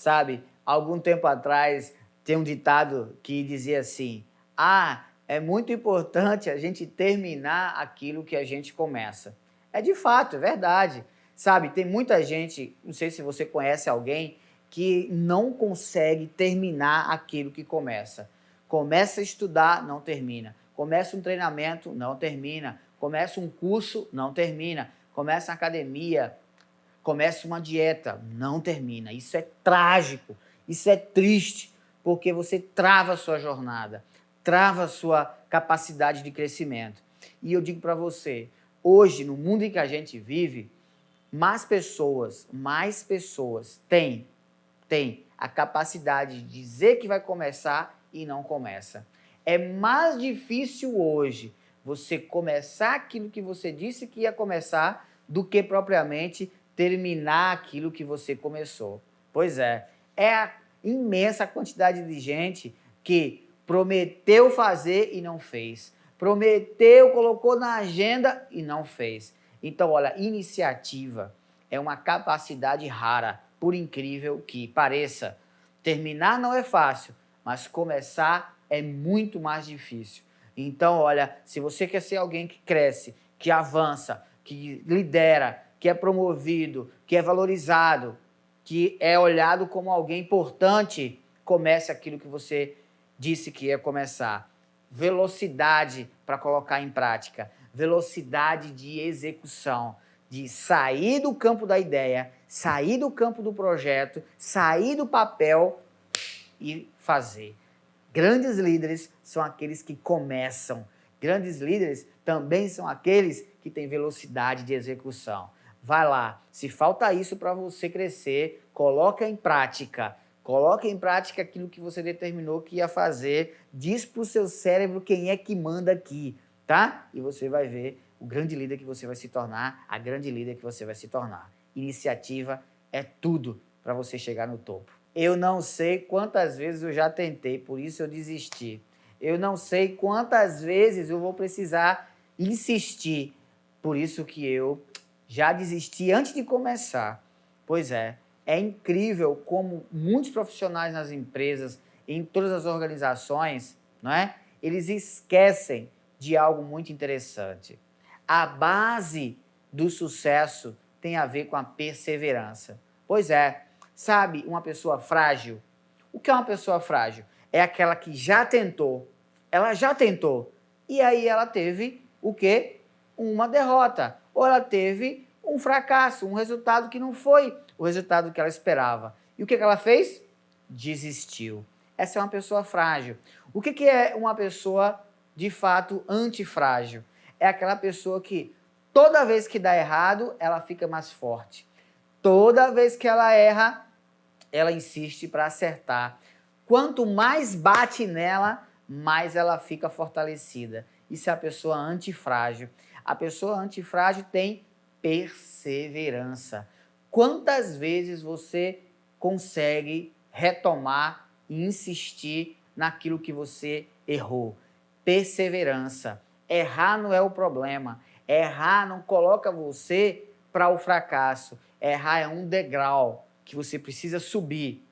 sabe? Algum tempo atrás, tem um ditado que dizia assim, é muito importante a gente terminar aquilo que a gente começa. É de fato, é verdade. Sabe, tem muita gente, não sei se você conhece alguém, que não consegue terminar aquilo que começa. Começa a estudar, não termina. Começa um treinamento, não termina. Começa um curso, não termina. Começa a academia, começa uma dieta, não termina. Isso é trágico, isso é triste, porque você trava a sua jornada, trava a sua capacidade de crescimento. E eu digo para você, hoje, no mundo em que a gente vive, mais pessoas têm a capacidade de dizer que vai começar e não começa. É mais difícil hoje você começar aquilo que você disse que ia começar do que propriamente terminar aquilo que você começou. Pois é a imensa quantidade de gente que prometeu fazer e não fez. Prometeu, colocou na agenda e não fez. Então, olha, iniciativa é uma capacidade rara, por incrível que pareça. Terminar não é fácil, mas começar é muito mais difícil. Então, olha, se você quer ser alguém que cresce, que avança, que lidera, que é promovido, que é valorizado, que é olhado como alguém importante, comece aquilo que você disse que ia começar. Velocidade para colocar em prática, velocidade de execução, de sair do campo da ideia, sair do campo do projeto, sair do papel e fazer. Grandes líderes são aqueles que começam. Grandes líderes também são aqueles que têm velocidade de execução. Vai lá, se falta isso para você crescer, coloca em prática. Coloque em prática aquilo que você determinou que ia fazer. Diz para o seu cérebro quem é que manda aqui, tá? E você vai ver o grande líder que você vai se tornar, a grande líder que você vai se tornar. Iniciativa é tudo para você chegar no topo. Eu não sei quantas vezes eu já tentei, por isso eu desisti. Eu não sei quantas vezes eu vou precisar insistir, por isso que eu já desisti antes de começar. Pois é incrível como muitos profissionais nas empresas, em todas as organizações, não é? Eles esquecem de algo muito interessante. A base do sucesso tem a ver com a perseverança. Pois é, sabe, uma pessoa frágil. O que é uma pessoa frágil? É aquela que já tentou, ela já tentou, e aí ela teve o quê? Uma derrota, ou ela teve um fracasso, um resultado que não foi o resultado que ela esperava. E o que ela fez? Desistiu. Essa é uma pessoa frágil. O que é uma pessoa, de fato, antifrágil? É aquela pessoa que toda vez que dá errado, ela fica mais forte. Toda vez que ela erra, ela insiste para acertar. Quanto mais bate nela, mais ela fica fortalecida. Isso é a pessoa antifrágil. A pessoa antifrágil tem perseverança. Quantas vezes você consegue retomar e insistir naquilo que você errou? Perseverança. Errar não é o problema. Errar não coloca você para o fracasso. Errar é um degrau que você precisa subir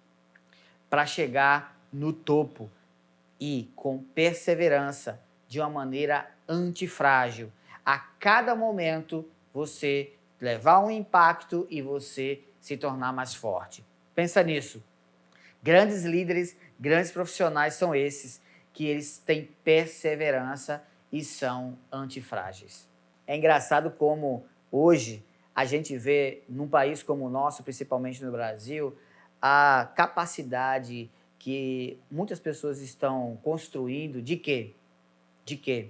para chegar no topo e com perseverança, de uma maneira antifrágil. A cada momento você levar um impacto e você se tornar mais forte. Pensa nisso. Grandes líderes, grandes profissionais são esses que eles têm perseverança e são antifrágeis. É engraçado como hoje a gente vê num país como o nosso, principalmente no Brasil, a capacidade que muitas pessoas estão construindo de quê? De quê?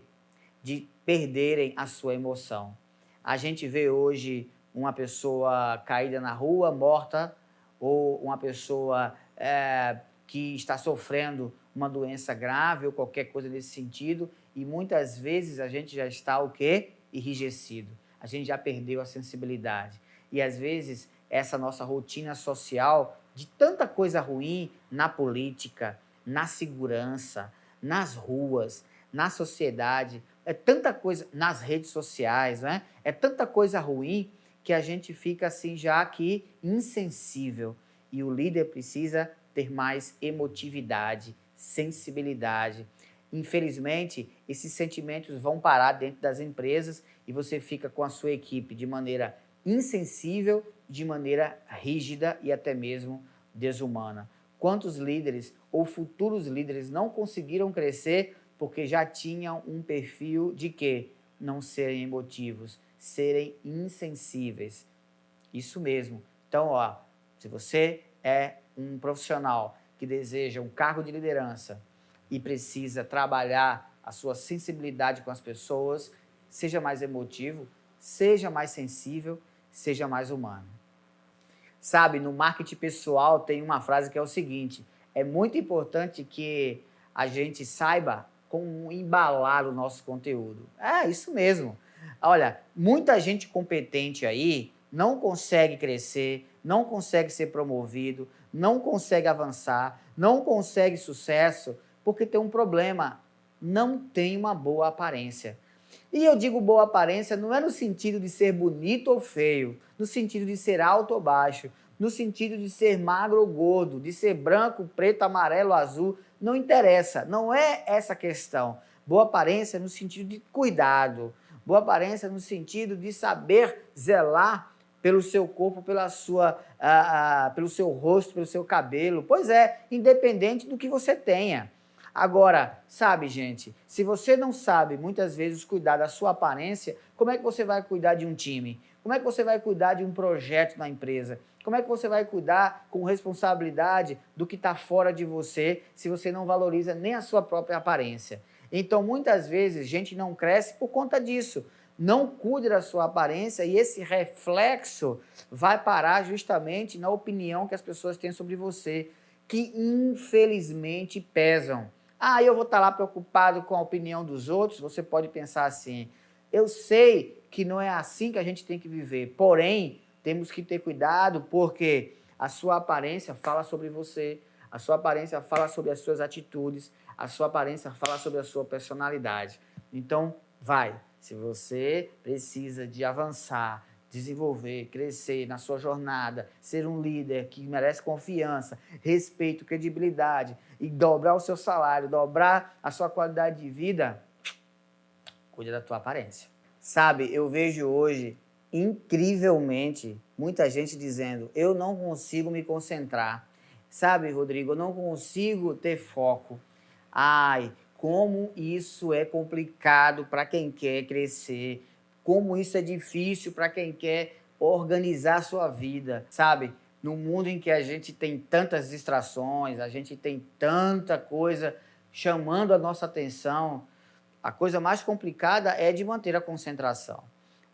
De perderem a sua emoção. A gente vê hoje uma pessoa caída na rua, morta, ou uma pessoa que está sofrendo uma doença grave ou qualquer coisa nesse sentido, e muitas vezes a gente já está o quê? Enrijecido. A gente já perdeu a sensibilidade. E às vezes essa nossa rotina social de tanta coisa ruim na política, na segurança, nas ruas, na sociedade, é tanta coisa nas redes sociais, né? É tanta coisa ruim que a gente fica assim já aqui insensível. E o líder precisa ter mais emotividade, sensibilidade. Infelizmente, esses sentimentos vão parar dentro das empresas e você fica com a sua equipe de maneira insensível, de maneira rígida e até mesmo desumana. Quantos líderes ou futuros líderes não conseguiram crescer porque já tinham um perfil de quê? Não serem emotivos, serem insensíveis. Isso mesmo. Então, ó, se você é um profissional que deseja um cargo de liderança e precisa trabalhar a sua sensibilidade com as pessoas, seja mais emotivo, seja mais sensível, seja mais humano. Sabe, no marketing pessoal tem uma frase que é o seguinte: é muito importante que a gente saiba como embalar o nosso conteúdo. É isso mesmo. Olha, muita gente competente aí não consegue crescer, não consegue ser promovido, não consegue avançar, não consegue sucesso, porque tem um problema: não tem uma boa aparência. E eu digo boa aparência não é no sentido de ser bonito ou feio, no sentido de ser alto ou baixo, no sentido de ser magro ou gordo, de ser branco, preto, amarelo, azul, não interessa, não é essa a questão. Boa aparência no sentido de cuidado, boa aparência no sentido de saber zelar pelo seu corpo, pelo seu rosto, pelo seu cabelo. Pois é, independente do que você tenha. Agora, sabe, gente, se você não sabe, muitas vezes, cuidar da sua aparência, como é que você vai cuidar de um time? Como é que você vai cuidar de um projeto na empresa? Como é que você vai cuidar com responsabilidade do que está fora de você, se você não valoriza nem a sua própria aparência? Então, muitas vezes, gente não cresce por conta disso. Não cuide da sua aparência e esse reflexo vai parar justamente na opinião que as pessoas têm sobre você, que infelizmente pesam. Ah, eu vou estar lá preocupado com a opinião dos outros? Você pode pensar assim: eu sei que não é assim que a gente tem que viver, porém, temos que ter cuidado porque a sua aparência fala sobre você, a sua aparência fala sobre as suas atitudes, a sua aparência fala sobre a sua personalidade. Então, vai. Se você precisa de avançar, desenvolver, crescer na sua jornada, ser um líder que merece confiança, respeito, credibilidade e dobrar o seu salário, dobrar a sua qualidade de vida, cuida da tua aparência. Sabe, eu vejo hoje, incrivelmente, muita gente dizendo: eu não consigo me concentrar. Sabe, Rodrigo, eu não consigo ter foco. Ai, como isso é complicado para quem quer crescer, como isso é difícil para quem quer organizar a sua vida, sabe? No mundo em que a gente tem tantas distrações, a gente tem tanta coisa chamando a nossa atenção, a coisa mais complicada é de manter a concentração.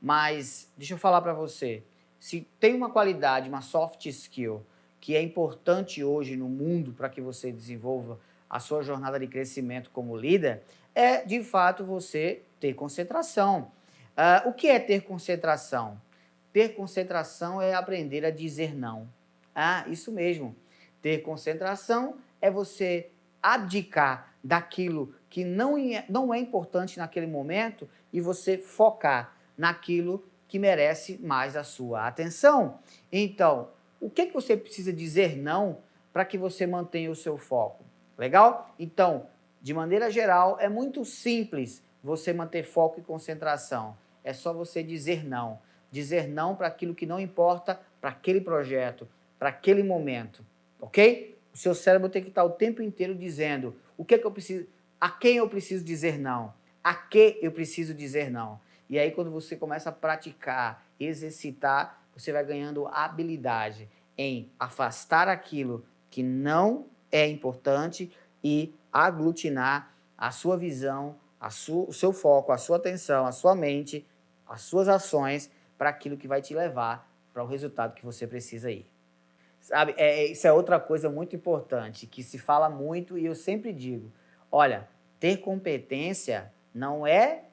Mas deixa eu falar para você, se tem uma qualidade, uma soft skill, que é importante hoje no mundo para que você desenvolva a sua jornada de crescimento como líder, é de fato você ter concentração. O que é ter concentração? Ter concentração é aprender a dizer não. Ah, isso mesmo. Ter concentração é você abdicar daquilo que não é importante naquele momento e você focar naquilo que merece mais a sua atenção. Então, o que você precisa dizer não para que você mantenha o seu foco? Legal? Então, de maneira geral, é muito simples você manter foco e concentração. É só você dizer não. Dizer não para aquilo que não importa para aquele projeto, para aquele momento, ok? O seu cérebro tem que estar o tempo inteiro dizendo o que é que eu preciso, a quem eu preciso dizer não, a que eu preciso dizer não. E aí quando você começa a praticar, exercitar, você vai ganhando habilidade em afastar aquilo que não é importante e aglutinar a sua visão, o seu foco, a sua atenção, a sua mente, as suas ações para aquilo que vai te levar para o resultado que você precisa ir. Sabe, isso é outra coisa muito importante, que se fala muito e eu sempre digo, olha, ter competência não é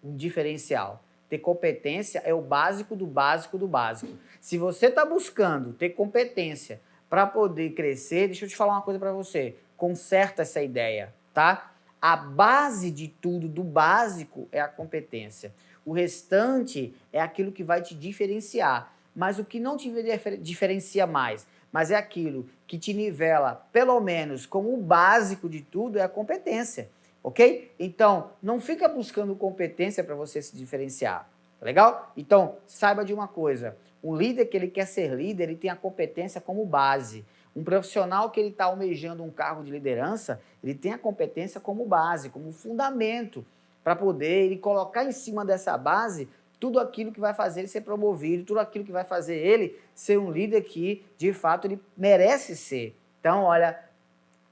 um diferencial. Ter competência é o básico do básico do básico. Se você está buscando ter competência para poder crescer, deixa eu te falar uma coisa para você, conserta essa ideia, tá? A base de tudo, do básico, é a competência. O restante é aquilo que vai te diferenciar. Mas o que não te diferencia mais, mas é aquilo que te nivela, pelo menos como o básico de tudo, é a competência, ok? Então, não fica buscando competência para você se diferenciar, tá legal? Então, saiba de uma coisa, um líder que ele quer ser líder, ele tem a competência como base. Um profissional que ele está almejando um cargo de liderança, ele tem a competência como base, como fundamento, para poder ele colocar em cima dessa base tudo aquilo que vai fazer ele ser promovido, tudo aquilo que vai fazer ele ser um líder que, de fato, ele merece ser. Então, olha,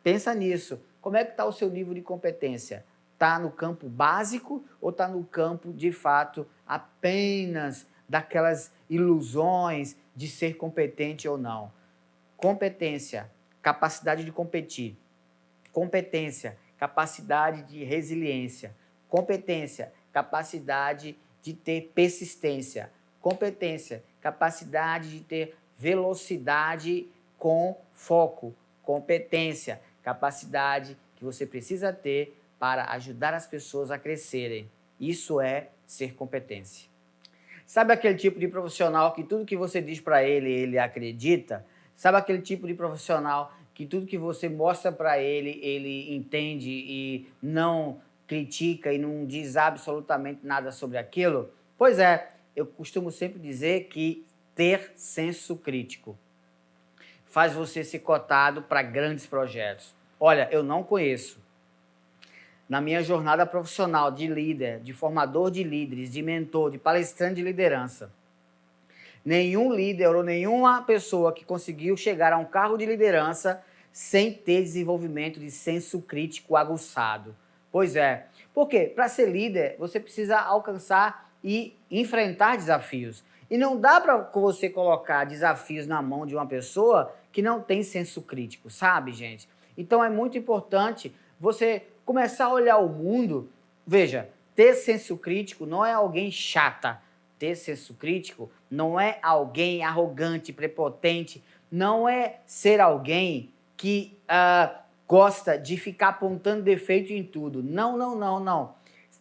pensa nisso. Como é que está o seu nível de competência? Está no campo básico ou está no campo, de fato, apenas daquelas ilusões de ser competente ou não? Competência, capacidade de competir. Competência, capacidade de resiliência. Competência, capacidade de ter persistência. Competência, capacidade de ter velocidade com foco. Competência, capacidade que você precisa ter para ajudar as pessoas a crescerem. Isso é ser competência. Sabe aquele tipo de profissional que tudo que você diz para ele, ele acredita? Sabe aquele tipo de profissional que tudo que você mostra para ele, ele entende e não critica e não diz absolutamente nada sobre aquilo? Pois é, eu costumo sempre dizer que ter senso crítico faz você ser cotado para grandes projetos. Olha, eu não conheço. Na minha jornada profissional de líder, de formador de líderes, de mentor, de palestrante de liderança, nenhum líder ou nenhuma pessoa que conseguiu chegar a um cargo de liderança sem ter desenvolvimento de senso crítico aguçado. Pois é. Por quê? Para ser líder, você precisa alcançar e enfrentar desafios. E não dá para você colocar desafios na mão de uma pessoa que não tem senso crítico, sabe, gente? Então é muito importante você começar a olhar o mundo. Veja, ter senso crítico não é alguém chata. Ter senso crítico não é alguém arrogante, prepotente, não é ser alguém que gosta de ficar apontando defeito em tudo. Não, não, não, não.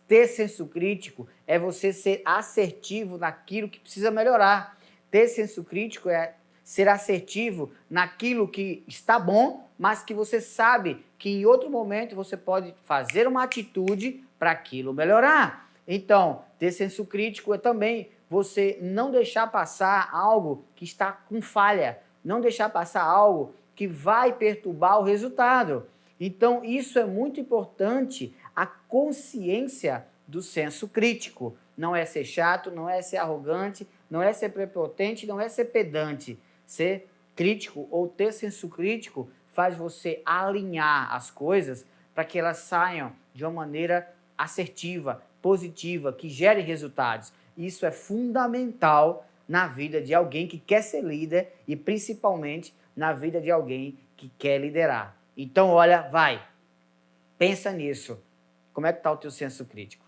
Ter senso crítico é você ser assertivo naquilo que precisa melhorar. Ter senso crítico é ser assertivo naquilo que está bom, mas que você sabe que em outro momento você pode fazer uma atitude para aquilo melhorar. Então, ter senso crítico é também você não deixar passar algo que está com falha, não deixar passar algo que vai perturbar o resultado. Então, isso é muito importante, a consciência do senso crítico. Não é ser chato, não é ser arrogante, não é ser prepotente, não é ser pedante. Ser crítico ou ter senso crítico faz você alinhar as coisas para que elas saiam de uma maneira assertiva, positiva, que gere resultados. Isso é fundamental na vida de alguém que quer ser líder e principalmente na vida de alguém que quer liderar. Então, olha, vai, pensa nisso. Como é que está o teu senso crítico?